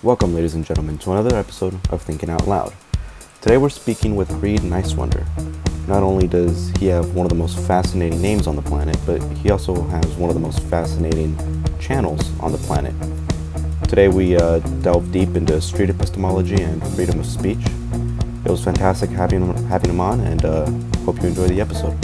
Welcome, ladies and gentlemen, to another episode of Thinking Out Loud. Today we're speaking with Reid Nicewonder. Not only does he have one of the most fascinating names on the planet, but he also has one of the most fascinating channels on the planet. Today we delve deep into street epistemology and freedom of speech. It was fantastic having him on, and hope you enjoy the episode.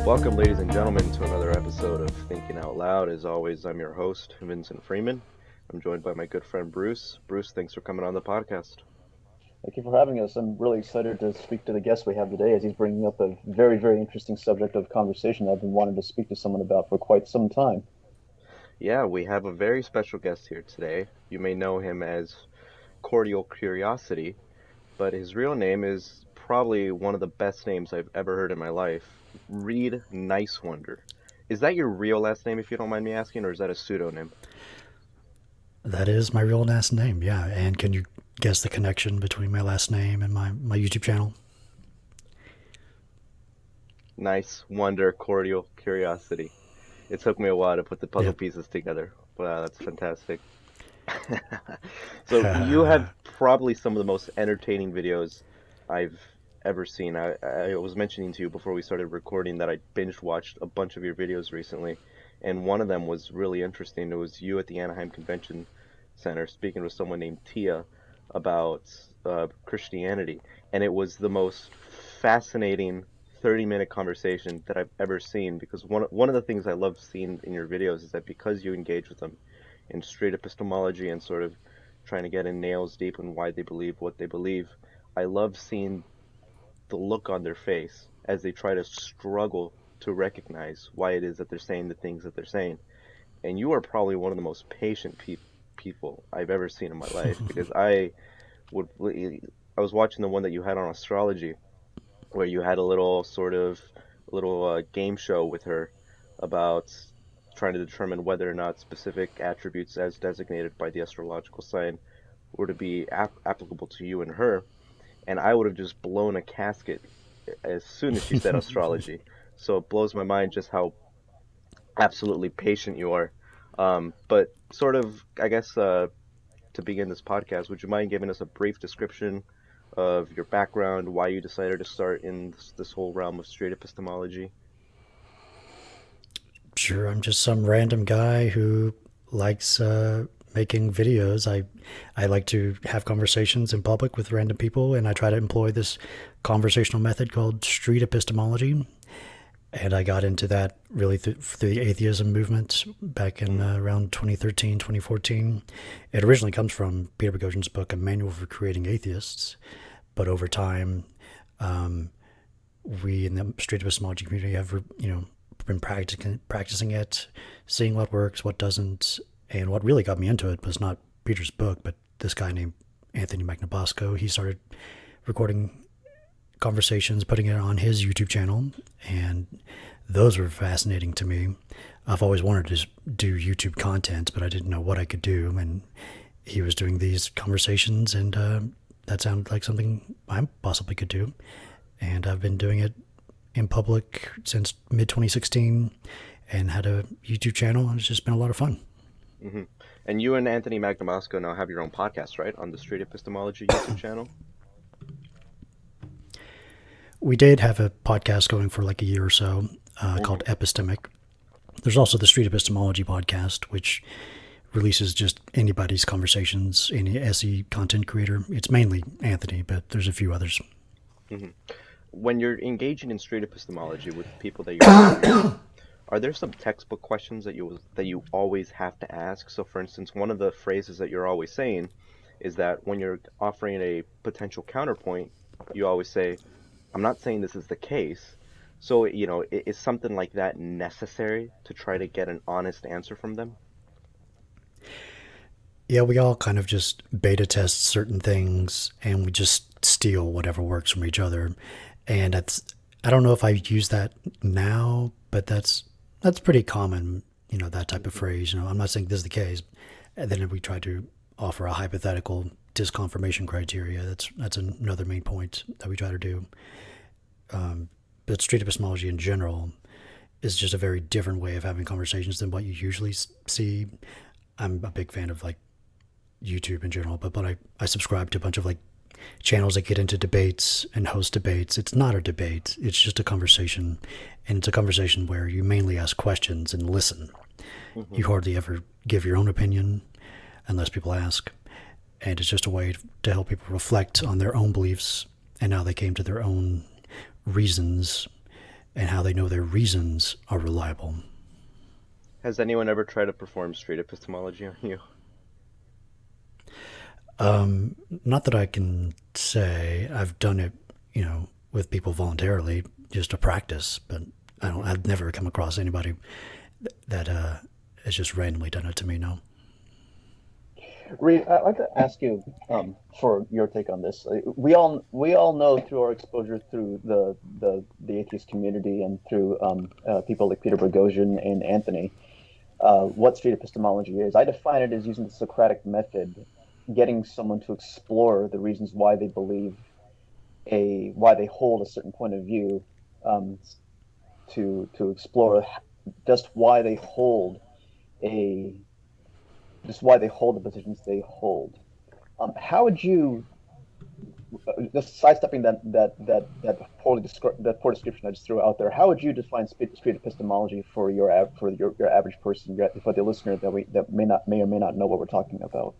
Welcome, ladies and gentlemen, to another episode of Thinking Out Loud. As always, I'm your host, Vincent Freeman. I'm joined by my good friend, Bruce. Bruce, thanks for coming on the podcast. Thank you for having us. I'm really excited to speak to the guest we have today, as he's bringing up a very, very interesting subject of conversation I've been wanting to speak to someone about for quite some time. Yeah, we have a very special guest here today. You may know him as Cordial Curiosity, but his real name is probably one of the best names I've ever heard in my life. Reid Nicewonder. Is that your real last name, if you don't mind me asking, or is that a pseudonym? That is my real last name, yeah. And can you guess the connection between my last name and my YouTube channel? Nicewonder, Cordial Curiosity. It took me a while to put the puzzle pieces together. Wow, that's fantastic. So you have probably some of the most entertaining videos I've ever seen. I was mentioning to you before we started recording that I binge watched a bunch of your videos recently, and one of them was really interesting. It was you at the Anaheim Convention Center speaking with someone named Tia about Christianity, and it was the most fascinating 30-minute conversation that I've ever seen, because one of the things I love seeing in your videos is that because you engage with them in straight epistemology and sort of trying to get in nails deep in why they believe what they believe, I love seeing the look on their face as they try to struggle to recognize why it is that they're saying the things that they're saying. And you are probably one of the most patient people I've ever seen in my life, because I was watching the one that you had on astrology, where you had a little game show with her about trying to determine whether or not specific attributes as designated by the astrological sign were to be applicable to you and her. And I would have just blown a casket as soon as she said astrology. So it blows my mind just how absolutely patient you are. But sort of, I guess, to begin this podcast, would you mind giving us a brief description of your background, why you decided to start in this whole realm of straight epistemology? Sure, I'm just some random guy who likes making videos. I like to have conversations in public with random people, and I try to employ this conversational method called street epistemology. And I got into that really through the atheism movement back in around 2013, 2014. It originally comes from Peter Boghossian's book, A Manual for Creating Atheists. But over time, we in the street epistemology community have, been practicing it, seeing what works, what doesn't. And what really got me into it was not Peter's book, but this guy named Anthony Magnabosco. He started recording conversations, putting it on his YouTube channel, and those were fascinating to me. I've always wanted to do YouTube content, but I didn't know what I could do, and he was doing these conversations, and that sounded like something I possibly could do. And I've been doing it in public since mid-2016 and had a YouTube channel, and it's just been a lot of fun. Mm-hmm. And you and Anthony Magnabosco now have your own podcast, right, on the Street Epistemology YouTube channel? We did have a podcast going for like a year or so called Epistemic. There's also the Street Epistemology podcast, which releases just anybody's conversations, any SE content creator. It's mainly Anthony, but there's a few others. Mm-hmm. When you're engaging in street epistemology with people that you are there some textbook questions that you always have to ask? So, for instance, one of the phrases that you're always saying is that when you're offering a potential counterpoint, you always say, I'm not saying this is the case. So, is something like that necessary to try to get an honest answer from them? Yeah, we all kind of just beta test certain things, and we just steal whatever works from each other. And I don't know if I use that now, but that's pretty common, that type of phrase. I'm not saying this is the case. And then we try to offer a hypothetical disconfirmation criteria. That's another main point that we try to do. But street epistemology in general is just a very different way of having conversations than what you usually see. I'm a big fan of like YouTube in general, but I subscribe to a bunch of like channels that get into debates and host debates. It's not a debate, it's just a conversation. And it's a conversation where you mainly ask questions and listen. Hmm. You hardly ever give your own opinion unless people ask. And it's just a way to help people reflect on their own beliefs and how they came to their own reasons and how they know their reasons are reliable. Has anyone ever tried to perform straight epistemology on you? Not that I can say I've done it, with people voluntarily just to practice, but I've never come across anybody that has just randomly done it to me. No. Reid, I'd like to ask you for your take on this. We all know through our exposure through the atheist community and through people like Peter Boghossian and Anthony, what street epistemology is. I define it as using the Socratic method, getting someone to explore the reasons why they why they hold a certain point of view, um, to explore just why they hold a just why they hold the positions they hold. How would you, just sidestepping that poor description I just threw out there? How would you define street epistemology for your average person, for the listener that may or may not know what we're talking about?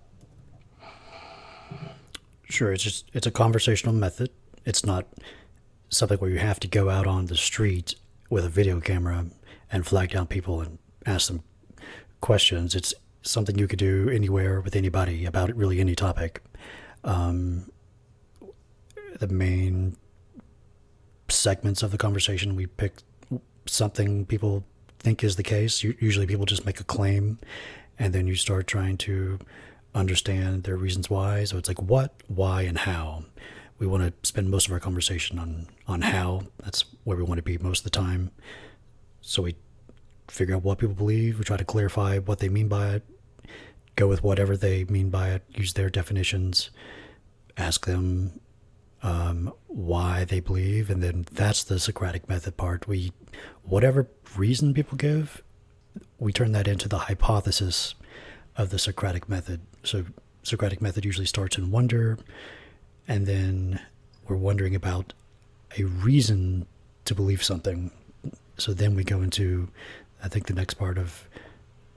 Sure, it's a conversational method. It's not something where you have to go out on the street with a video camera and flag down people and ask them questions. It's something you could do anywhere with anybody about really any topic. The main segments of the conversation, we pick something people think is the case. Usually people just make a claim, and then you start trying to understand their reasons why. So it's like what, why, and how. We want to spend most of our conversation on how. That's where we want to be most of the time. So we figure out what people believe. We try to clarify what they mean by it. Go with whatever they mean by it. Use their definitions. Ask them why they believe, and then that's the Socratic method part. Whatever reason people give, we turn that into the hypothesis of the Socratic method. So Socratic method usually starts in wonder, and then we're wondering about a reason to believe something. So then we go into, I think the next part of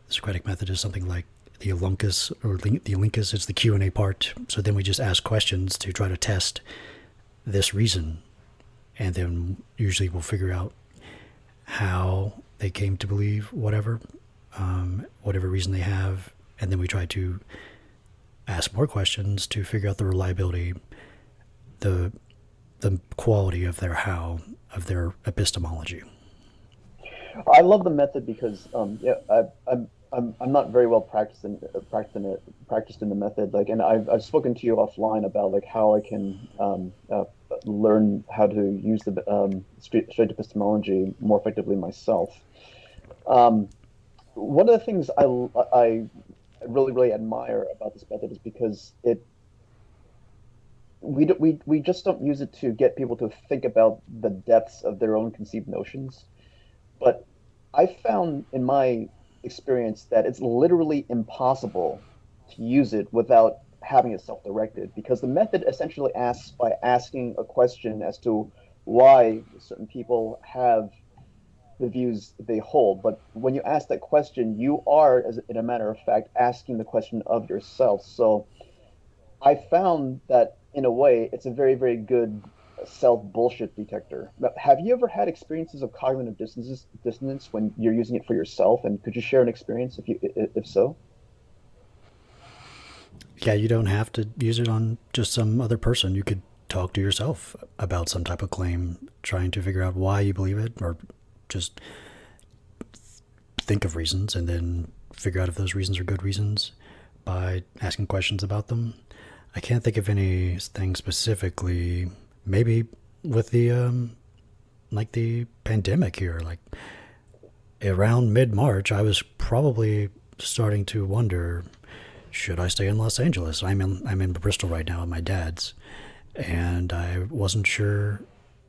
the Socratic method is something like the Eluncus, or the Eluncus is the Q&A part. So then we just ask questions to try to test this reason, and then usually we'll figure out how they came to believe whatever reason they have, and then we try to ask more questions to figure out the reliability, the quality of their epistemology. I love the method because I'm not very well practiced in the method. Like, and I've spoken to you offline about like how I can learn how to use the straight epistemology more effectively myself. One of the things I really admire about this method is because we just don't use it to get people to think about the depths of their own conceived notions, but I found in my experience that it's literally impossible to use it without having it self-directed, because the method essentially asks by asking a question as to why certain people have the views they hold. But when you ask that question, you are, as in a matter of fact, asking the question of yourself. So I found that in a way it's a very, very good self bullshit detector. Now, have you ever had experiences of cognitive dissonance when you're using it for yourself? And could you share an experience if so? Yeah, you don't have to use it on just some other person. You could talk to yourself about some type of claim, trying to figure out why you believe it, or just think of reasons and then figure out if those reasons are good reasons by asking questions about them. I can't think of anything specifically. Maybe with the like the pandemic here, like around mid-March, I was probably starting to wonder, should I stay in Los Angeles? I'm in Bristol right now at my dad's, and I wasn't sure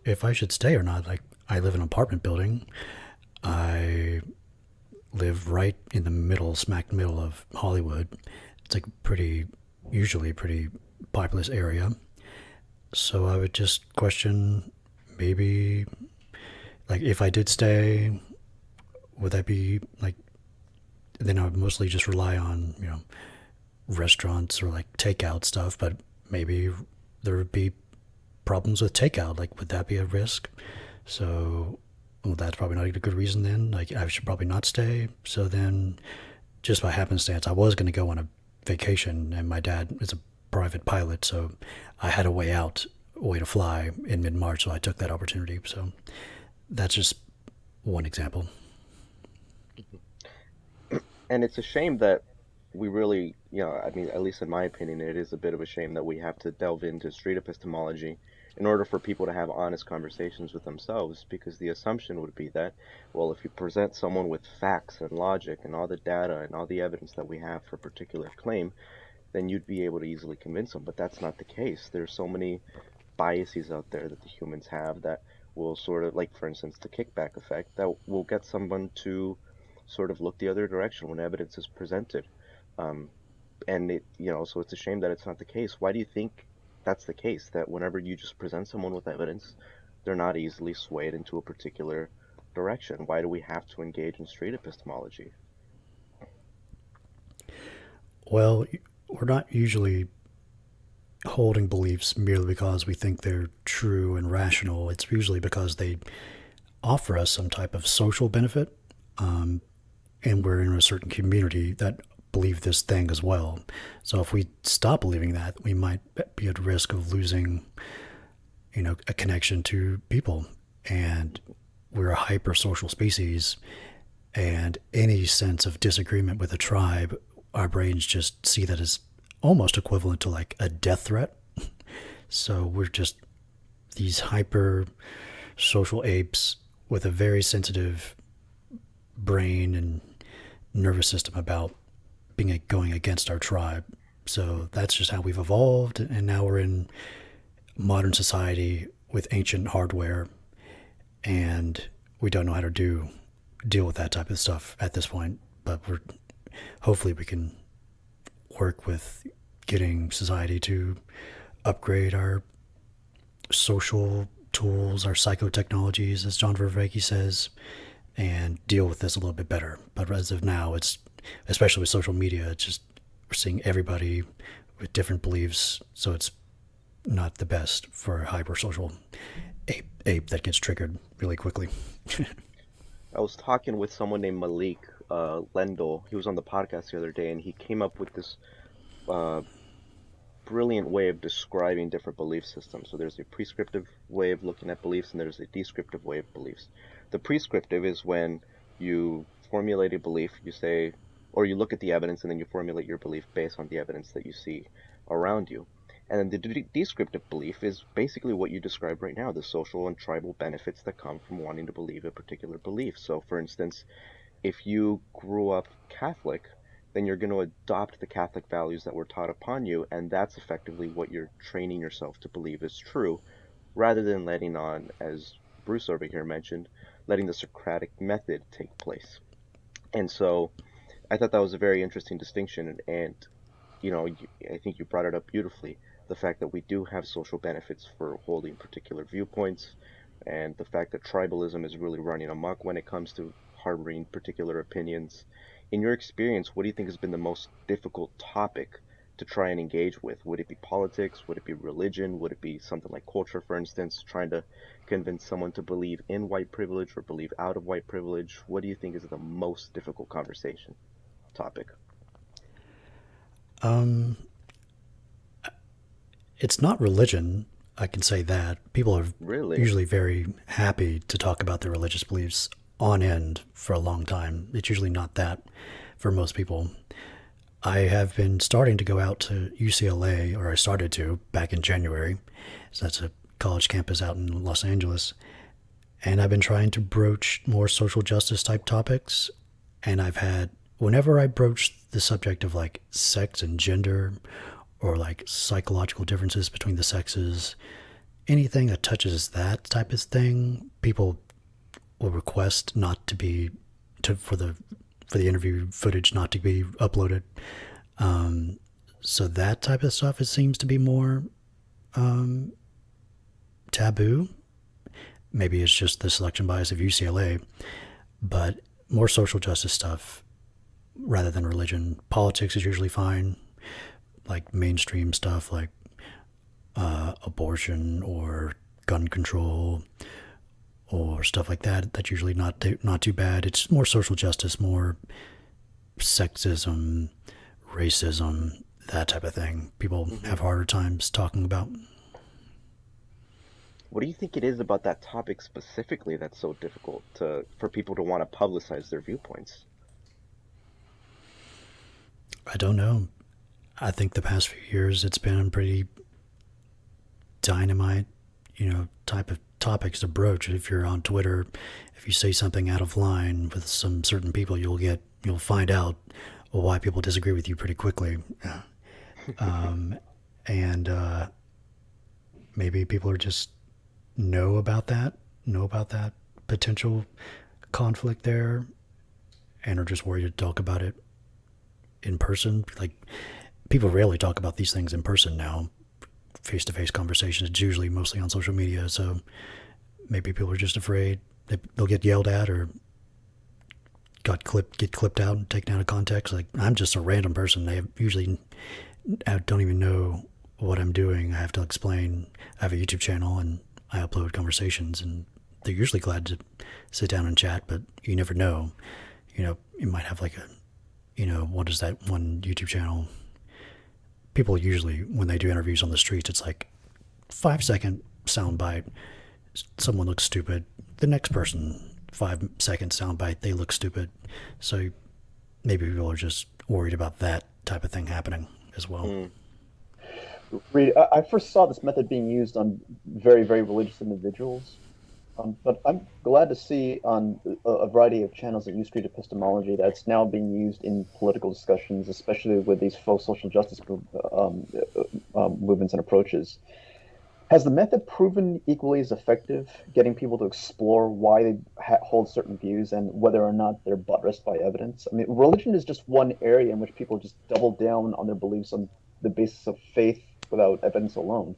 if I should stay or not. Like, I live in an apartment building. I live right in the middle, smack middle of Hollywood. It's like usually pretty populous area. So I would just question maybe, like, if I did stay, would that be like, then I would mostly just rely on, restaurants or like takeout stuff, but maybe there would be problems with takeout. Like, would that be a risk? So, well, that's probably not a good reason then. Like, I should probably not stay. So then, just by happenstance, I was going to go on a vacation, and my dad is a private pilot, so I had a way out, a way to fly in mid-March, so I took that opportunity. So that's just one example. And it's a shame that we really, I mean, at least in my opinion, it is a bit of a shame that we have to delve into street epistemology in order for people to have honest conversations with themselves, because the assumption would be that, well, if you present someone with facts and logic and all the data and all the evidence that we have for a particular claim, then you'd be able to easily convince them. But that's not the case. There's so many biases out there that the humans have that will sort of, like, for instance, the kickback effect, that will get someone to sort of look the other direction when evidence is presented. Um, and so it's a shame that it's not the case. Why do you think that's the case? That whenever you just present someone with evidence, they're not easily swayed into a particular direction? Why do we have to engage in street epistemology? Well, we're not usually holding beliefs merely because we think they're true and rational. It's usually because they offer us some type of social benefit, and we're in a certain community that believe this thing as well. So if we stop believing that, we might be at risk of losing, a connection to people. And we're a hyper social species, and any sense of disagreement with a tribe, our brains just see that as almost equivalent to like a death threat. So we're just these hyper social apes with a very sensitive brain and nervous system about going against our tribe. So that's just how we've evolved, and now we're in modern society with ancient hardware, and we don't know how to deal with that type of stuff at this point. But hopefully we can work with getting society to upgrade our social tools, our psychotechnologies, as John Vervaeke says, and deal with this a little bit better. But as of now, it's, especially with social media, it's just, we're seeing everybody with different beliefs, so it's not the best for a hyper social ape that gets triggered really quickly. I was talking with someone named Malik Lendl. He was on the podcast the other day, and he came up with this brilliant way of describing different belief systems. So there's a prescriptive way of looking at beliefs, and there's a descriptive way of beliefs. The prescriptive is when you formulate a belief, you say, or you look at the evidence, and then you formulate your belief based on the evidence that you see around you. And then the descriptive belief is basically what you described right now, the social and tribal benefits that come from wanting to believe a particular belief. So, for instance, if you grew up Catholic, then you're going to adopt the Catholic values that were taught upon you, and that's effectively what you're training yourself to believe is true, rather than letting on, as Bruce over here mentioned, letting the Socratic method take place. And so I thought that was a very interesting distinction, and I think you brought it up beautifully, the fact that we do have social benefits for holding particular viewpoints, and the fact that tribalism is really running amok when it comes to harboring particular opinions. In your experience, what do you think has been the most difficult topic to try and engage with? Would it be politics? Would it be religion? Would it be something like culture, for instance, trying to convince someone to believe in white privilege or believe out of white privilege? What do you think is the most difficult conversation topic? It's not religion, I can say that. People are Really? usually very happy to talk about their religious beliefs on end for a long time. It's usually not that for most people. I have been starting to go out to UCLA, or I started to back in January. So that's a college campus out in Los Angeles. And I've been trying to broach more social justice type topics. And whenever I broach the subject of like sex and gender, or like psychological differences between the sexes, anything that touches that type of thing, people will request not to be for the interview footage not to be uploaded. So that type of stuff, it seems to be more taboo. Maybe it's just the selection bias of UCLA, but more social justice stuff rather than religion. Politics is usually fine, like mainstream stuff like abortion or gun control or stuff like that. That's usually not too bad. It's more social justice, more sexism, racism, that type of thing. People have harder times talking about. What do you think it is about that topic specifically that's so difficult for people to want to publicize their viewpoints? I don't know. I think the past few years it's been a pretty dynamite, type of topics to broach. If you're on Twitter, if you say something out of line with some certain people, you'll find out why people disagree with you pretty quickly. And maybe people are just know about that potential conflict there, and are just worried to talk about it in person. Like, people rarely talk about these things in person now. Face-to-face conversations, it's usually mostly on social media. So maybe people are just afraid that they'll get yelled at or get clipped out and taken out of context. Like, I'm just a random person. They usually don't even know what I'm doing. I have to explain. I have a YouTube channel and I upload conversations, and they're usually glad to sit down and chat. But you never know. You might have like what is that one YouTube channel? People usually, when they do interviews on the streets, it's like 5-second soundbite. Someone looks stupid. The next person, 5-second soundbite, they look stupid. So maybe people are just worried about that type of thing happening as well. Reid, I first saw this method being used on very, very religious individuals. But I'm glad to see on a variety of channels that use street epistemology that's now being used in political discussions, especially with these faux social justice movements and approaches. Has the method proven equally as effective, getting people to explore why they hold certain views and whether or not they're buttressed by evidence? I mean, religion is just one area in which people just double down on their beliefs on the basis of faith without evidence alone.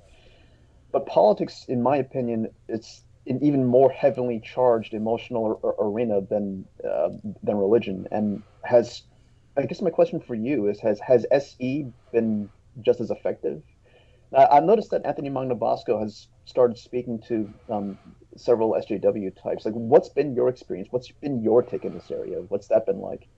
But politics, in my opinion, it's an even more heavily charged emotional arena than religion. And I guess my question for you is, has SE been just as effective? I've noticed that Anthony Magnabosco has started speaking to several SJW types. Like, what's been your experience? What's been your take in this area? What's that been like?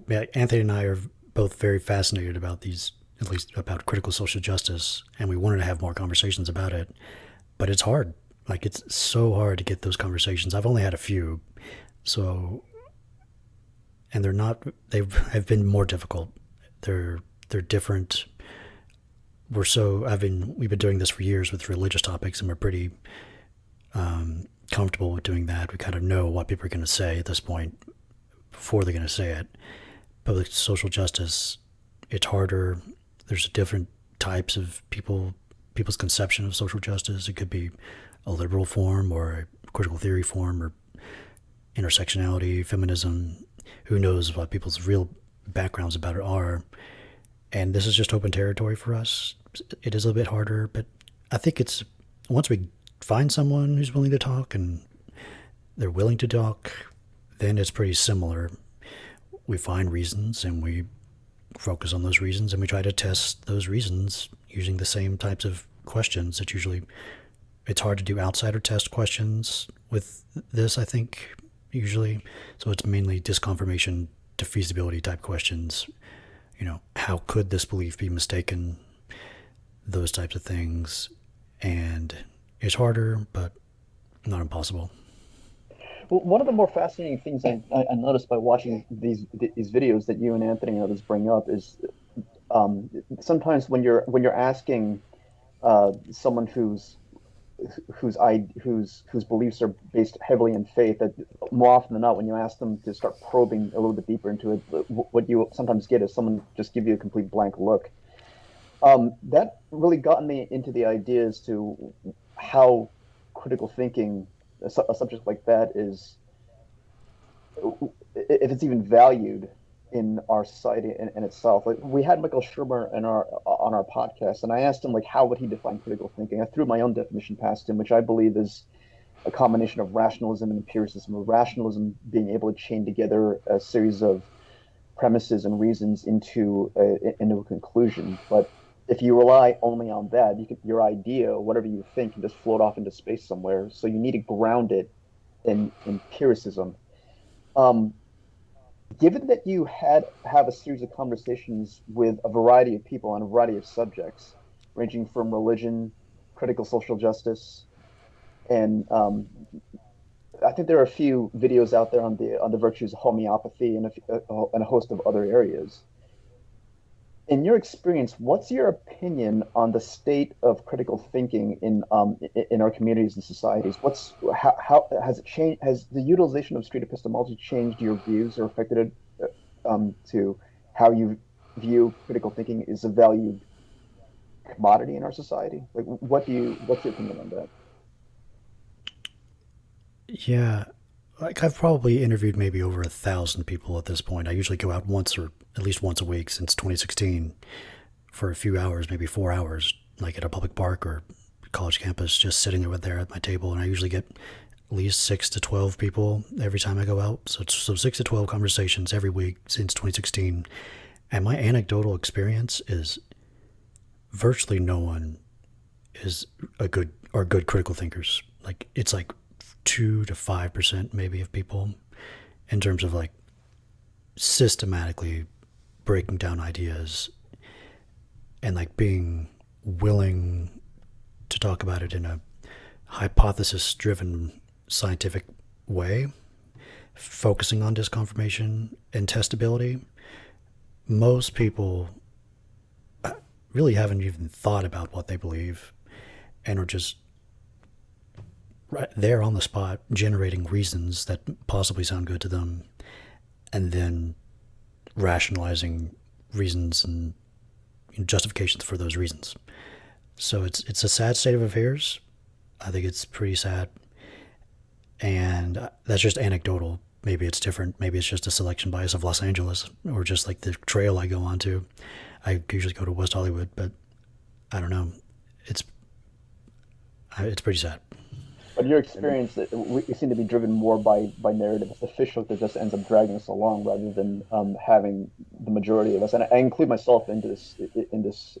Yeah, Anthony and I are both very fascinated about these, at least about critical social justice, and we wanted to have more conversations about it. But it's hard. Like, it's so hard to get those conversations. I've only had a few, so, and they have been more difficult. They're different. We've been doing this for years with religious topics, and we're pretty comfortable with doing that. We kind of know what people are going to say at this point before they're going to say it. But with social justice, it's harder. There's different types of people's conception of social justice. It could be a liberal form or a critical theory form or intersectionality, feminism. Who knows what people's real backgrounds about it are. And this is just open territory for us. It is a bit harder, but I think it's, once we find someone who's willing to talk and they're willing to talk, then it's pretty similar. We find reasons and we focus on those reasons, and we try to test those reasons using the same types of questions. It's hard to do outsider test questions with this, I think, usually. So it's mainly disconfirmation to feasibility type questions. How could this belief be mistaken? Those types of things. And it's harder, but not impossible. Well, one of the more fascinating things I noticed by watching these videos that you and Anthony and others bring up is sometimes when you're asking someone whose beliefs are based heavily in faith, that more often than not, when you ask them to start probing a little bit deeper into it, what you sometimes get is someone just give you a complete blank look. That really got me into the idea as to how critical thinking a subject like that is, if it's even valued in our society in itself. Like we had Michael Shermer in our on our podcast, and I asked him like how would he define critical thinking. I threw my own definition past him, which I believe is a combination of rationalism and empiricism. Of rationalism being able to chain together a series of premises and reasons into a conclusion, but if you rely only on that, your idea, whatever you think, can just float off into space somewhere. So you need to ground it in empiricism. Um, Given that you have a series of conversations with a variety of people on a variety of subjects, ranging from religion, critical social justice, and I think there are a few videos out there on the virtues of homeopathy and a host of other areas. In your experience, what's your opinion on the state of critical thinking in our communities and societies? How has it changed? Has the utilization of street epistemology changed your views or affected it to how you view critical thinking is a valued commodity in our society? Like, what's your opinion on that? Yeah, like I've probably interviewed maybe over 1,000 people at this point. I usually go out once or at least once a week since 2016 for a few hours, maybe 4 hours, like at a public park or college campus, just sitting over there at my table. And I usually get at least 6 to 12 people every time I go out. So 6 to 12 conversations every week since 2016. And my anecdotal experience is virtually no one is a good or good critical thinkers. Like it's like 2 to 5% maybe of people in terms of like systematically breaking down ideas and like being willing to talk about it in a hypothesis driven scientific way, focusing on disconfirmation and testability. Most people really haven't even thought about what they believe and are just right there on the spot generating reasons that possibly sound good to them and then rationalizing reasons and justifications for those reasons. So it's a sad state of affairs. I think it's pretty sad, and that's just anecdotal. Maybe it's different. Maybe it's just a selection bias of Los Angeles, or just like the trail I go on to. I usually go to West Hollywood, but I don't know. It's it's pretty sad. But your And experience, we seem to be driven more by narrative. It's the fishhook that just ends up dragging us along, rather than having the majority of us. And I include myself into this in this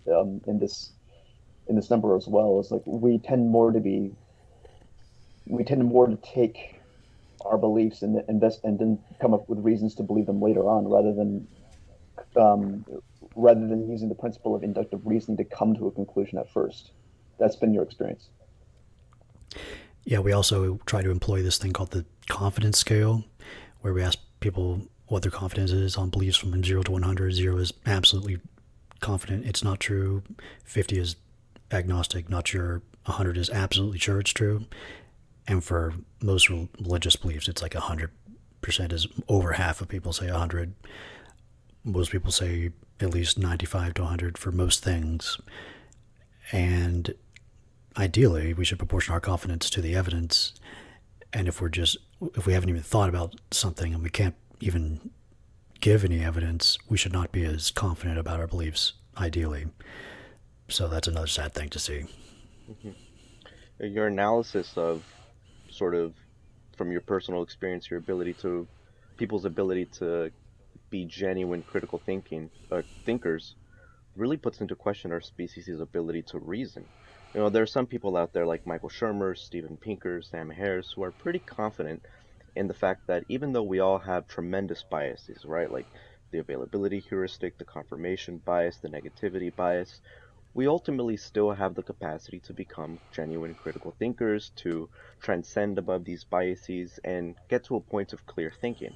in this number as well. It's like we tend more to take our beliefs and invest and then come up with reasons to believe them later on, um, rather than using the principle of inductive reasoning to come to a conclusion at first. That's been your experience. Yeah, we also try to employ this thing called the confidence scale, where we ask people what their confidence is on beliefs from 0 to 100. 0 is absolutely confident it's not true. 50 is agnostic, not sure. 100 is absolutely sure it's true. And for most religious beliefs, it's like 100% is over half of people say 100. Most people say at least 95 to 100 for most things. And ideally, we should proportion our confidence to the evidence. And if we haven't even thought about something and we can't even give any evidence, we should not be as confident about our beliefs, ideally. So that's another sad thing to see. mhm. Your analysis of sort of from your personal experience, your ability to people's ability to be genuine critical thinkers really puts into question our species' ability to reason. There are some people out there like Michael Shermer, Steven Pinker, Sam Harris, who are pretty confident in the fact that even though we all have tremendous biases, right, like the availability heuristic, the confirmation bias, the negativity bias, we ultimately still have the capacity to become genuine critical thinkers, to transcend above these biases and get to a point of clear thinking.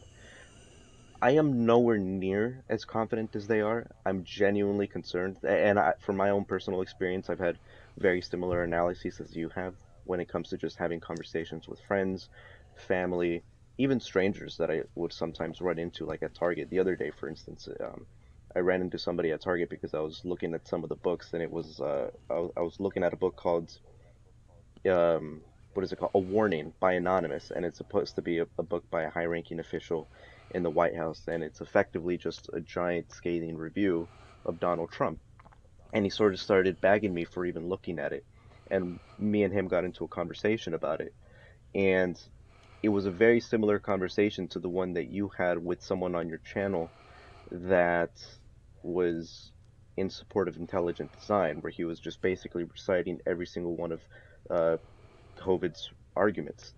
I am nowhere near as confident as they are. I'm genuinely concerned. And from my own personal experience, I've had very similar analyses as you have when it comes to just having conversations with friends, family, even strangers that I would sometimes run into, like at Target. The other day, for instance, I ran into somebody at Target because I was looking at some of the books, and I was looking at a book called um, what is it called? A warning by Anonymous, and it's supposed to be a book by a high-ranking official in the White House, and it's effectively just a giant scathing review of Donald Trump. And he sort of started bagging me for even looking at it, and me and him got into a conversation about it, and it was a very similar conversation to the one that you had with someone on your channel that was in support of intelligent design, where he was just basically reciting every single one of uh, COVID's arguments.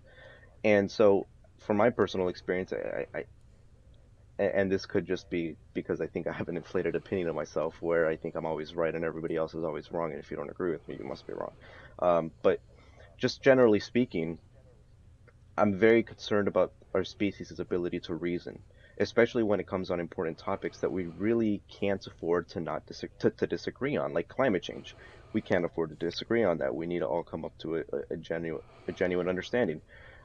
And so, from my personal experience, and this could just be because I think I have an inflated opinion of myself, where I think I'm always right and everybody else is always wrong, and if you don't agree with me, you must be wrong. But just generally speaking, I'm very concerned about our species' ability to reason, especially when it comes on important topics that we really can't afford to not to disagree on, like climate change. We can't afford to disagree on that. We need to all come up to a genuine understanding.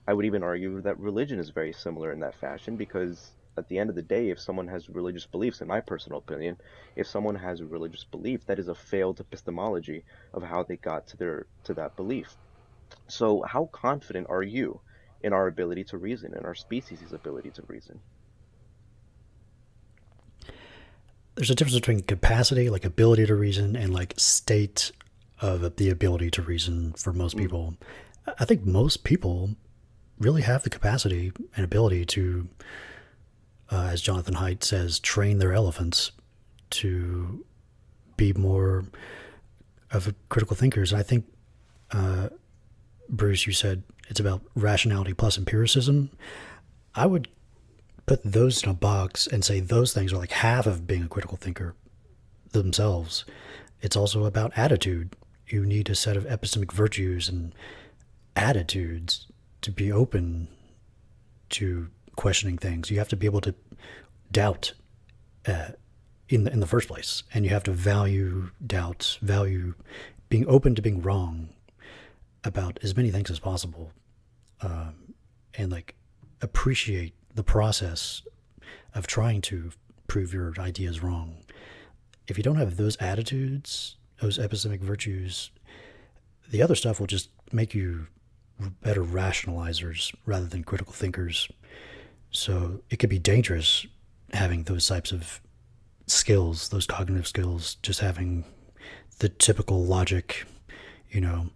I would even argue that religion is very similar in that fashion because at the end of the day, if someone has religious beliefs, in my personal opinion, if someone has a religious belief, that is a failed epistemology of how they got to that belief. So, how confident are you in our ability to reason, in our species' ability to reason? There's a difference between capacity, like ability to reason, and like state of the ability to reason for most Mm, people. I think most people really have the capacity and ability to, as Jonathan Haidt says, train their elephants to be more of a critical thinkers. And I think, Bruce, you said it's about rationality plus empiricism. I would put those in a box and say those things are like half of being a critical thinker themselves. It's also about attitude. You need a set of epistemic virtues and attitudes to be open to questioning things. You have to be able to doubt uh, in the first place, and you have to value doubts, value being open to being wrong about as many things as possible, and like appreciate the process of trying to prove your ideas wrong. If you don't have those attitudes, those epistemic virtues, the other stuff will just make you better rationalizers rather than critical thinkers. So it could be dangerous having those types of skills, those cognitive skills, just having the typical logic, you know,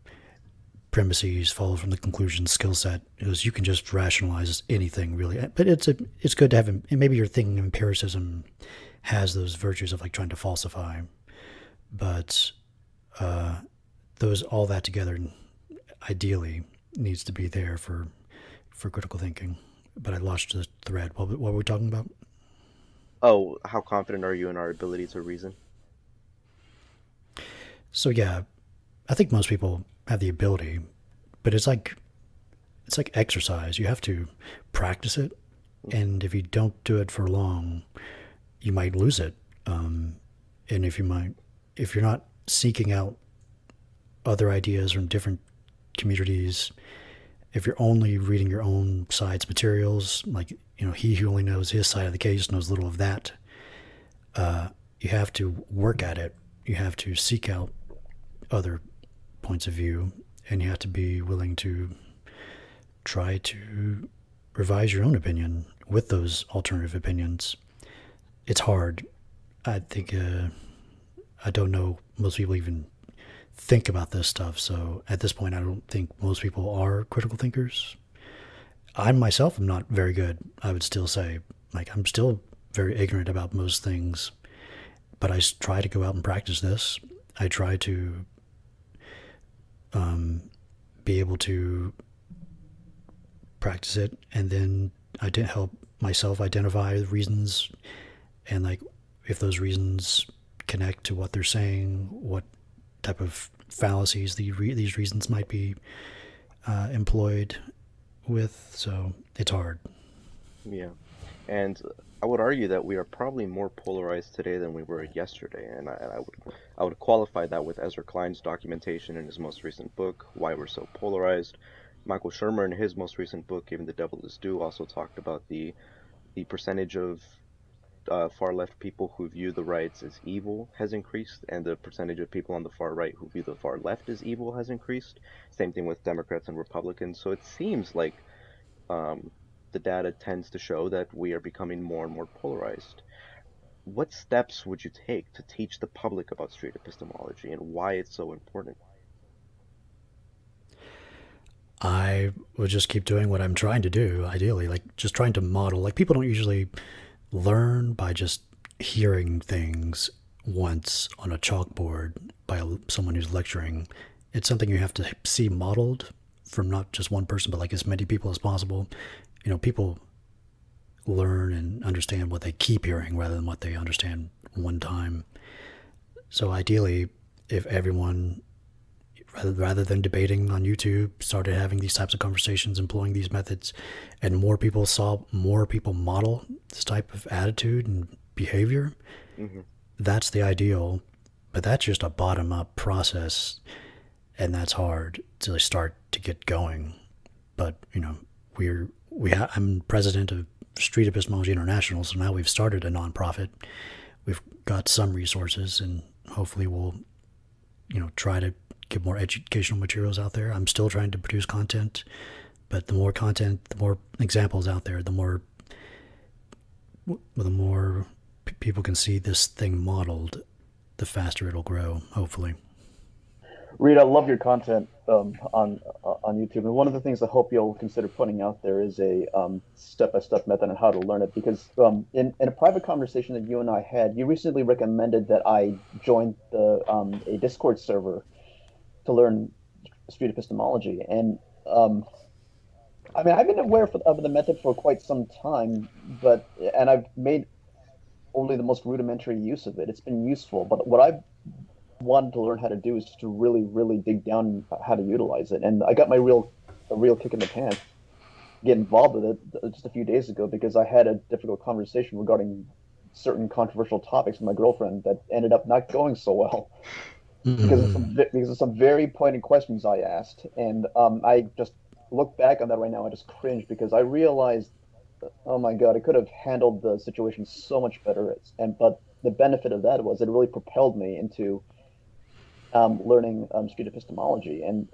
premises follow from the conclusion skill set, because you can just rationalize anything really. But it's good to have, and maybe your thinking empiricism has those virtues of like trying to falsify, but those all that together ideally needs to be there for critical thinking. But I lost the thread. What were we talking about? oh, how confident are you in our ability to reason? So yeah, I think most people have the ability, but it's like exercise. You have to practice it, and if you don't do it for long, you might lose it. And if you're not seeking out other ideas from different communities, if you're only reading your own side's materials, like he who only knows his side of the case knows little of that. You have to work at it. You have to seek out other points of view, and you have to be willing to try to revise your own opinion with those alternative opinions. It's hard. I think I don't know most people even think about this stuff. So at this point, I don't think most people are critical thinkers. I myself am not very good. I would still say, like, I'm still very ignorant about most things, but I try to go out and practice this. I try to be able to practice it, and then I did help myself identify the reasons, and like if those reasons connect to what they're saying, what type of fallacies these reasons might be employed with. So it's hard. Yeah. And I would argue that we are probably more polarized today than we were yesterday, and I would qualify that with Ezra Klein's documentation in his most recent book, Why We're So Polarized. Michael Shermer, in his most recent book, Even the Devil Is Due, also talked about the percentage of far left people who view the rights as evil has increased, and the percentage of people on the far right who view the far left as evil has increased. Same thing with Democrats and Republicans. So it seems like um, the data tends to show that we are becoming more and more polarized. What steps would you take to teach the public about street epistemology and why it's so important? I would just keep doing what I'm trying to do, ideally, like just trying to model. Like people don't usually learn by just hearing things once on a chalkboard by someone who's lecturing. It's something you have to see modeled from not just one person, but like as many people as possible. People learn and understand what they keep hearing rather than what they understand one time. So ideally, if everyone, rather than debating on YouTube, started having these types of conversations, employing these methods, and more people saw more people model this type of attitude and behavior, Hmm. that's the ideal. But that's just a bottom up process, and that's hard to start to get going. But I'm president of Street Epistemology International, so now we've started a nonprofit. We've got some resources, and hopefully we'll try to get more educational materials out there. I'm still trying to produce content, but the more content, the more examples out there, the more people can see this thing modeled, the faster it'll grow, hopefully. Reid, I love your content on YouTube, and one of the things I hope you'll consider putting out there is a step-by-step method on how to learn it. Because in a private conversation that you and I had, you recently recommended that I join a Discord server to learn street epistemology, and I mean I've been aware of the method for quite some time, and I've made only the most rudimentary use of it. It's been useful, but what I've wanted to learn how to do is to really, really dig down how to utilize it. And I got a real kick in the pants get involved with it just a few days ago because I had a difficult conversation regarding certain controversial topics with my girlfriend that ended up not going so well Mm-hmm. because of some very pointed questions I asked. And I just look back on that right now. I just cringe because I realized, oh my God, I could have handled the situation so much better. But the benefit of that was it really propelled me into learning street epistemology, and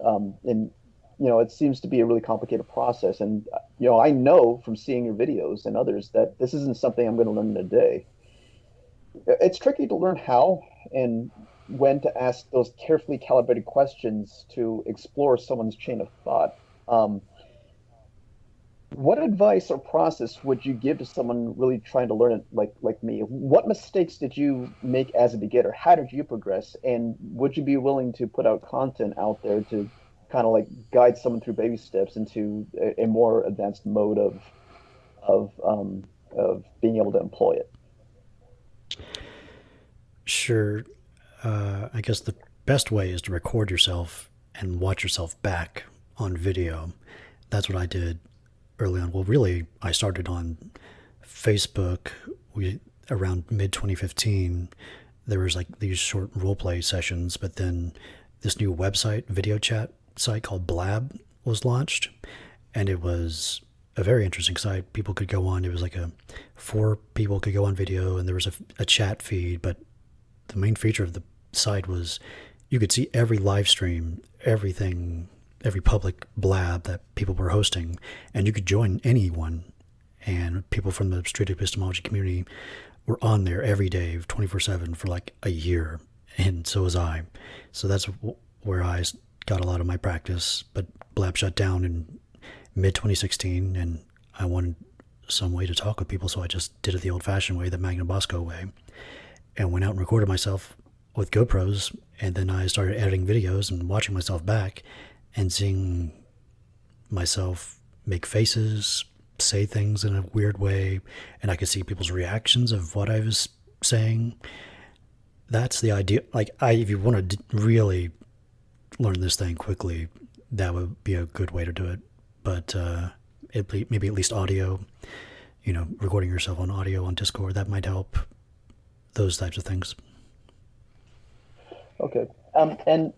it seems to be a really complicated process. And I know from seeing your videos and others that this isn't something I'm going to learn in a day. It's tricky to learn how and when to ask those carefully calibrated questions to explore someone's chain of thought. Um, what advice or process would you give to someone really trying to learn it like me? What mistakes did you make as a beginner? How did you progress? And would you be willing to put out content out there to kind of like guide someone through baby steps into a more advanced mode of of being able to employ it? Sure. I guess the best way is to record yourself and watch yourself back on video. That's what I did early on. Well, really, I started on Facebook. We around mid 2015. There was like these short role play sessions, but then this new website, video chat site called Blab was launched, and it was a very interesting site. People could go on. It was like 4 people could go on video, and there was a chat feed. But the main feature of the site was you could see every live stream, everything, every public blab that people were hosting, and you could join anyone. And people from the street epistemology community were on there every day, 24/7 for like a year, and so was I. So that's where I got a lot of my practice. But Blab shut down in mid 2016, and I wanted some way to talk with people, so I just did it the old-fashioned way, the Magna Bosco way, and went out and recorded myself with GoPros, and then I started editing videos and watching myself back and seeing myself make faces, say things in a weird way, and I could see people's reactions of what I was saying. That's the idea. Like, if you want to really learn this thing quickly, that would be a good way to do it. But maybe at least audio, recording yourself on audio on Discord, that might help. Those types of things. Okay. And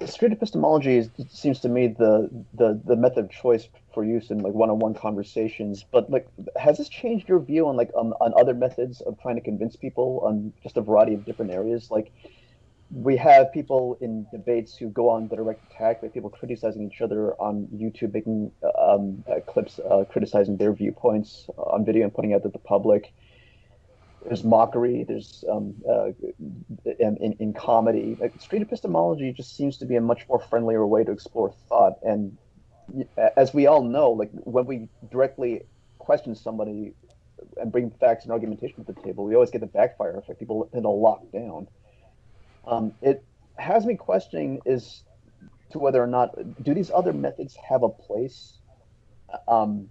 street epistemology seems to me the method of choice for use in like one-on-one conversations. But like, has this changed your view on like on other methods of trying to convince people on just a variety of different areas? Like, we have people in debates who go on the direct attack, like people criticizing each other on YouTube, making clips criticizing their viewpoints on video and putting out to the public. There's mockery. There's in comedy. Like, street epistemology just seems to be a much more friendlier way to explore thought. And as we all know, like when we directly question somebody and bring facts and argumentation to the table, we always get the backfire effect. People tend to lock down. It has me questioning is to whether or not do these other methods have a place? Um,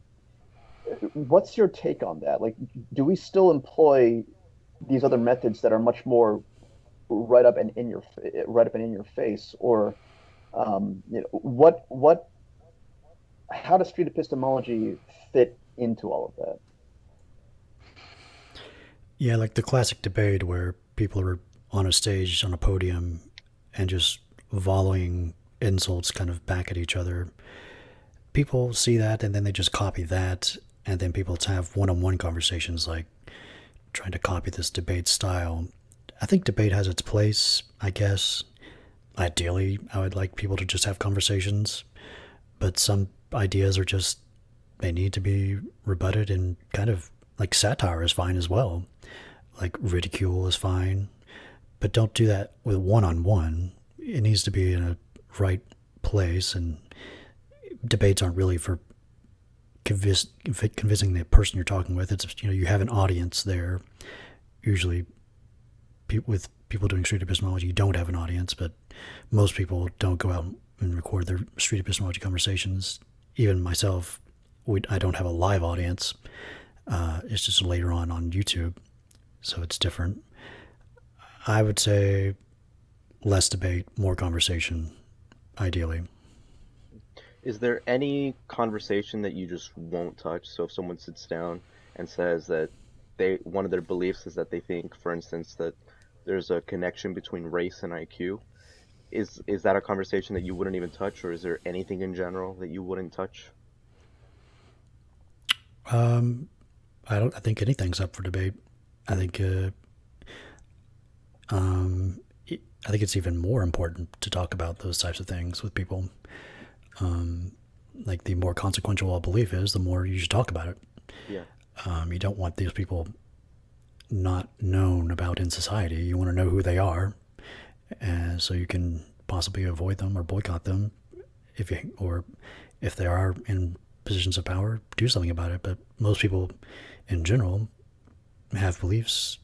what's your take on that? Like, do we still employ these other methods that are much more right up and in your face, or what? How does street epistemology fit into all of that? Yeah, like the classic debate where people are on a stage, on a podium, and just volleying insults kind of back at each other. People see that and then they just copy that, and then people have one on one conversations like trying to copy this debate style. I think debate has its place, I guess. Ideally, I would like people to just have conversations, but some ideas are just, they need to be rebutted, and kind of like satire is fine as well. Like ridicule is fine, but don't do that with one on one. It needs to be in a right place, and debates aren't really for convincing the person you're talking with. It's, you have an audience there. Usually, with people doing street epistemology, you don't have an audience, but most people don't go out and record their street epistemology conversations. Even myself, I don't have a live audience. It's just later on YouTube, so it's different. I would say less debate, more conversation, ideally. Is there any conversation that you just won't touch? So if someone sits down and says that one of their beliefs is that they think, for instance, that there's a connection between race and IQ, is that a conversation that you wouldn't even touch, or is there anything in general that you wouldn't touch? I think anything's up for debate. I think I think it's even more important to talk about those types of things with people. Like the more consequential a belief is, the more you should talk about it. Yeah. You don't want these people not known about in society. You want to know who they are, and so you can possibly avoid them or boycott them, or if they are in positions of power, do something about it. But most people, in general, have beliefs.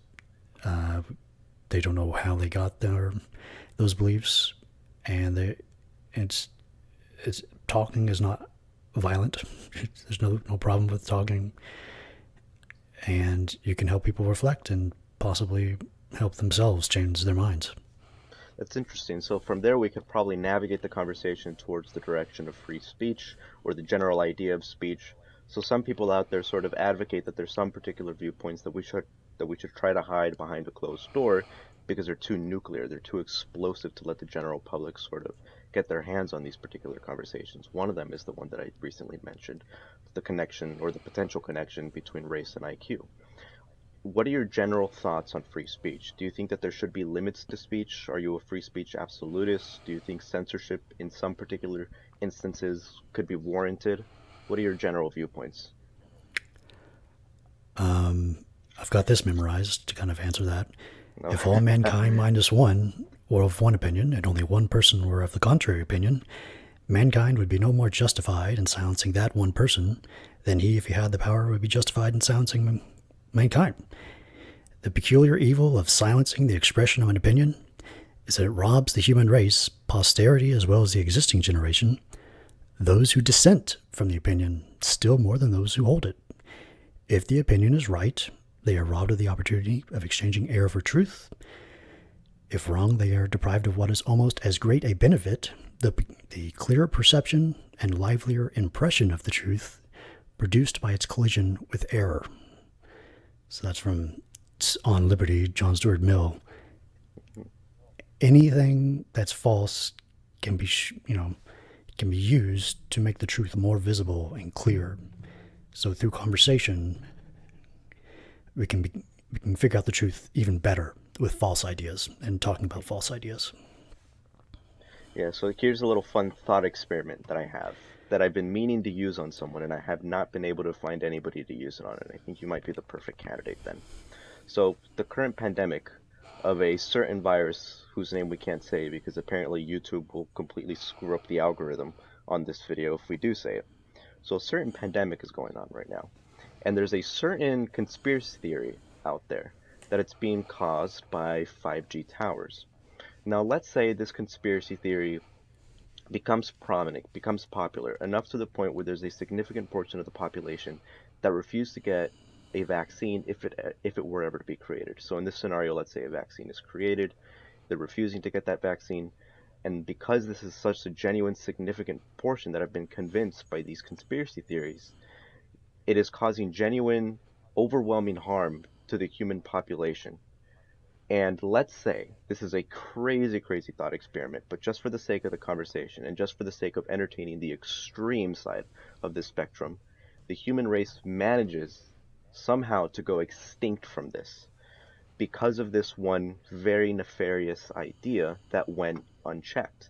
They don't know how they got those beliefs, and it's talking is not violent. There's no problem with talking, and you can help people reflect and possibly help themselves change their minds. That's interesting. So from there, we could probably navigate the conversation towards the direction of free speech, or the general idea of speech. So some people out there sort of advocate that there's some particular viewpoints that we should try to hide behind a closed door because they're too nuclear, they're too explosive to let the general public sort of get their hands on these particular conversations. One of them is the one that I recently mentioned, the connection or the potential connection between race and IQ. What are your general thoughts on free speech? Do you think that there should be limits to speech? Are you a free speech absolutist? Do you think censorship in some particular instances could be warranted? What are your general viewpoints? I've got this memorized to kind of answer that. No. If all mankind minus one were of one opinion, and only one person were of the contrary opinion, mankind would be no more justified in silencing that one person than he, if he had the power, would be justified in silencing mankind. The peculiar evil of silencing the expression of an opinion is that it robs the human race, posterity as well as the existing generation, those who dissent from the opinion, still more than those who hold it. If the opinion is right, they are robbed of the opportunity of exchanging error for truth. If wrong, they are deprived of what is almost as great a benefit, the clearer perception and livelier impression of the truth produced by its collision with error. So that's from On Liberty, John Stuart Mill. Anything that's false can be, can be used to make the truth more visible and clear. So through conversation, we can figure out the truth even better with false ideas and talking about false ideas. Yeah, so here's a little fun thought experiment that I have that I've been meaning to use on someone, and I have not been able to find anybody to use it on, and I think you might be the perfect candidate then. So the current pandemic of a certain virus whose name we can't say because apparently YouTube will completely screw up the algorithm on this video if we do say it. So a certain pandemic is going on right now, and there's a certain conspiracy theory out there that it's being caused by 5G towers. Now, let's say this conspiracy theory becomes prominent, becomes popular enough to the point where there's a significant portion of the population that refuse to get a vaccine if it were ever to be created. So in this scenario, let's say a vaccine is created, they're refusing to get that vaccine, and because this is such a genuine, significant portion that have been convinced by these conspiracy theories, it is causing genuine, overwhelming harm to the human population. And let's say this is a crazy, crazy thought experiment, but just for the sake of the conversation and just for the sake of entertaining the extreme side of this spectrum, the human race manages somehow to go extinct from this because of this one very nefarious idea that went unchecked.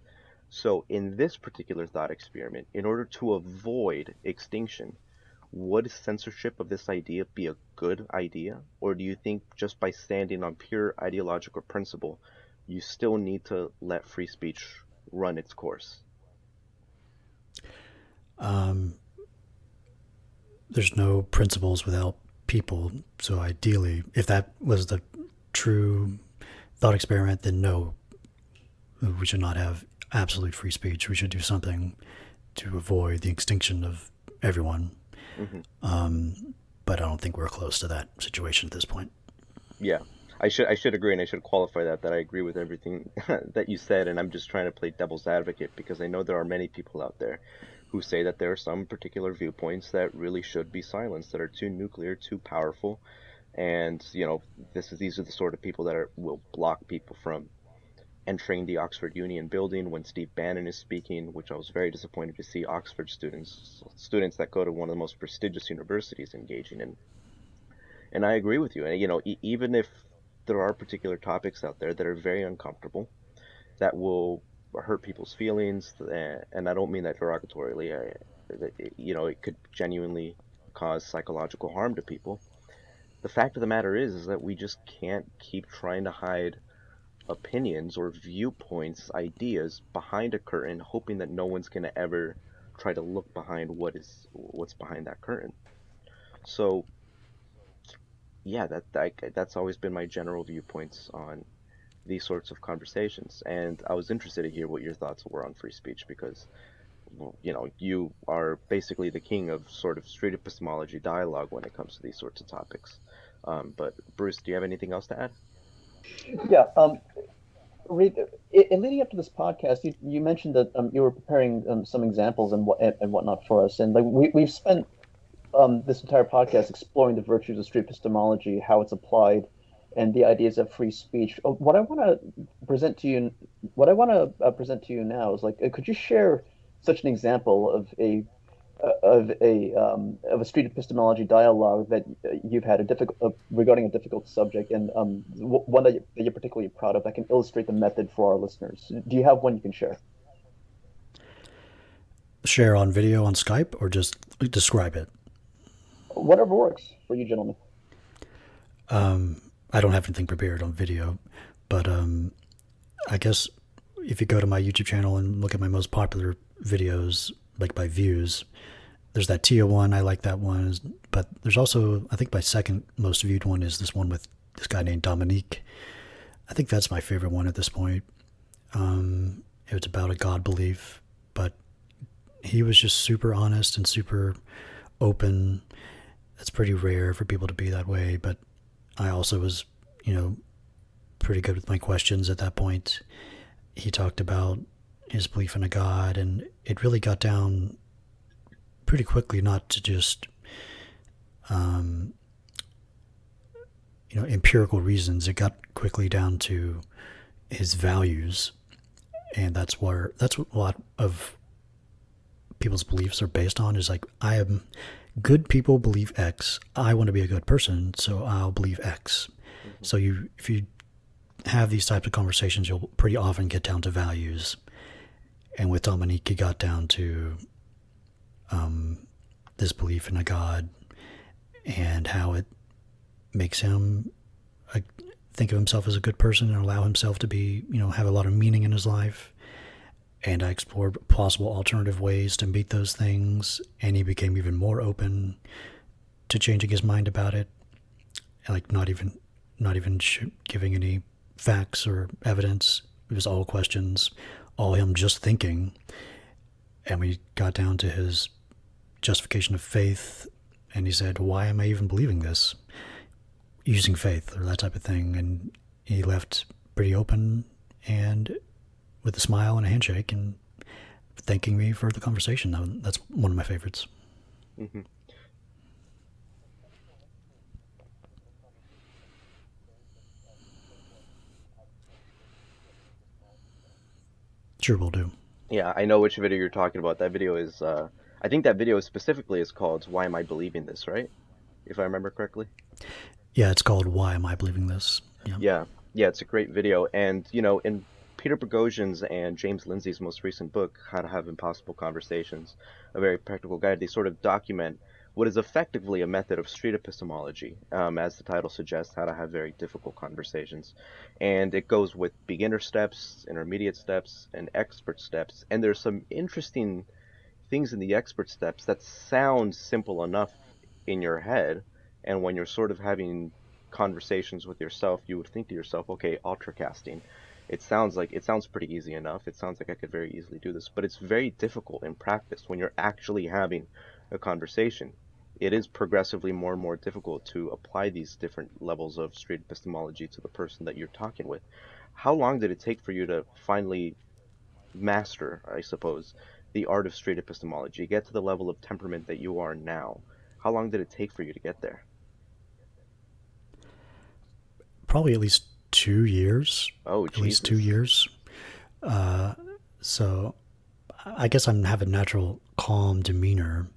So in this particular thought experiment, in order to avoid extinction, would censorship of this idea be a good idea? Or do you think just by standing on pure ideological principle, you still need to let free speech run its course? There's no principles without people. So ideally, if that was the true thought experiment, then no, we should not have absolute free speech. We should do something to avoid the extinction of everyone. But I don't think we're close to that situation at this point. Yeah, I should agree, and I should qualify that I agree with everything that you said, and I'm just trying to play devil's advocate because I know there are many people out there who say that there are some particular viewpoints that really should be silenced, that are too nuclear, too powerful, and these are the sort of people that will block people from entering the Oxford Union building when Steve Bannon is speaking, which I was very disappointed to see Oxford students that go to one of the most prestigious universities engaging in. And I agree with you. And even if there are particular topics out there that are very uncomfortable, that will hurt people's feelings, and I don't mean that derogatorily. It could genuinely cause psychological harm to people. The fact of the matter is that we just can't keep trying to hide opinions or viewpoints, ideas behind a curtain, hoping that no one's going to ever try to look behind what's behind that curtain. So, yeah, that's always been my general viewpoints on these sorts of conversations, and I was interested to hear what your thoughts were on free speech because, you are basically the king of sort of street epistemology dialogue when it comes to these sorts of topics. But Bruce, do you have anything else to add? Yeah. Reid, in leading up to this podcast, you mentioned that you were preparing some examples and whatnot for us, and like we've spent this entire podcast exploring the virtues of street epistemology, how it's applied, and the ideas of free speech. What I want to present to you now is could you share such an example of a street epistemology dialogue that you've had regarding a difficult subject, and one that you're particularly proud of that can illustrate the method for our listeners? Do you have one you can share? Share on video on Skype or just describe it? Whatever works for you, gentlemen. I don't have anything prepared on video, but I guess if you go to my YouTube channel and look at my most popular videos, like by views, there's that Tia one. I like that one. But there's also, I think my second most viewed one is this one with this guy named Dominique. I think that's my favorite one at this point. It was about a God belief, but he was just super honest and super open. It's pretty rare for people to be that way, but I also was, pretty good with my questions at that point. He talked about his belief in a God, and it really got down pretty quickly, not to just, empirical reasons. It got quickly down to his values, and that's what a lot of people's beliefs are based on. Is like, I am good people believe X. I want to be a good person, so I'll believe X. Hmm. So if you have these types of conversations, you'll pretty often get down to values. And with Dominique, he got down to this belief in a God and how it makes him think of himself as a good person and allow himself to be, have a lot of meaning in his life. And I explored possible alternative ways to meet those things, and he became even more open to changing his mind about it, like not even giving any facts or evidence. It was all questions, all him just thinking. And we got down to his justification of faith, and he said, why am I even believing this? Using faith or that type of thing. And he left pretty open and with a smile and a handshake and thanking me for the conversation. That's one of my favorites. Hmm. Sure will do. Yeah, I know which video you're talking about. That video is, I think that video specifically is called "Why Am I Believing This?" Right? If I remember correctly. Yeah, it's called Why Am I Believing This? Yeah. Yeah, yeah, it's a great video. And, in Peter Boghossian's and James Lindsay's most recent book, How to Have Impossible Conversations, a very practical guide, they sort of document what is effectively a method of street epistemology, as the title suggests, how to have very difficult conversations. And it goes with beginner steps, intermediate steps, and expert steps. And there's some interesting things in the expert steps that sound simple enough in your head, and when you're sort of having conversations with yourself, you would think to yourself, okay, ultracasting. It sounds pretty easy enough. It sounds like I could very easily do this, but it's very difficult in practice when you're actually having a conversation. It is progressively more and more difficult to apply these different levels of street epistemology to the person that you're talking with. How long did it take for you to finally master, I suppose, the art of street epistemology, get to the level of temperament that you are now? How long did it take for you to get there? Probably at least 2 years. Oh, At least 2 years. So I guess I have a natural calm demeanor,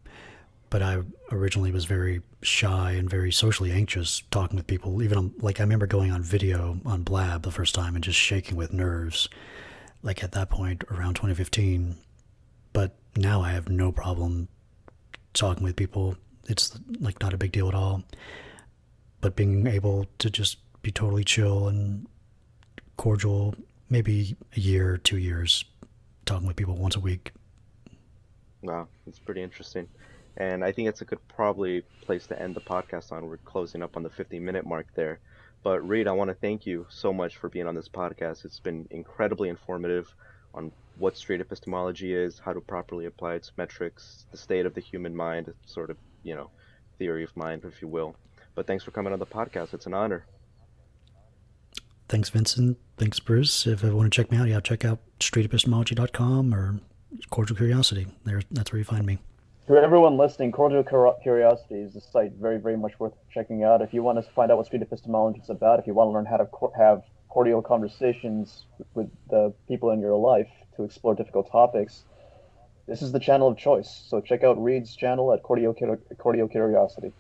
but I originally was very shy and very socially anxious talking with people. Even like I remember going on video on Blab the first time and just shaking with nerves. Like at that point around 2015. But now I have no problem talking with people. It's like not a big deal at all. But being able to just be totally chill and cordial, maybe a year, 2 years, talking with people once a week. Wow, that's pretty interesting. And I think it's a good probably place to end the podcast on. We're closing up on the 50-minute mark there. But Reid, I want to thank you so much for being on this podcast. It's been incredibly informative on what street epistemology is, how to properly apply its metrics, the state of the human mind, sort of, theory of mind, if you will. But thanks for coming on the podcast. It's an honor. Thanks, Vincent. Thanks, Bruce. If you want to check me out, yeah, check out streetepistemology.com or Cordial Curiosity. That's where you find me. For everyone listening, Cordial Curiosity is a site very, very much worth checking out. If you want to find out what street epistemology is about, if you want to learn how to have cordial conversations with the people in your life to explore difficult topics, this is the channel of choice. So check out Reid's channel at Cordial Curiosity.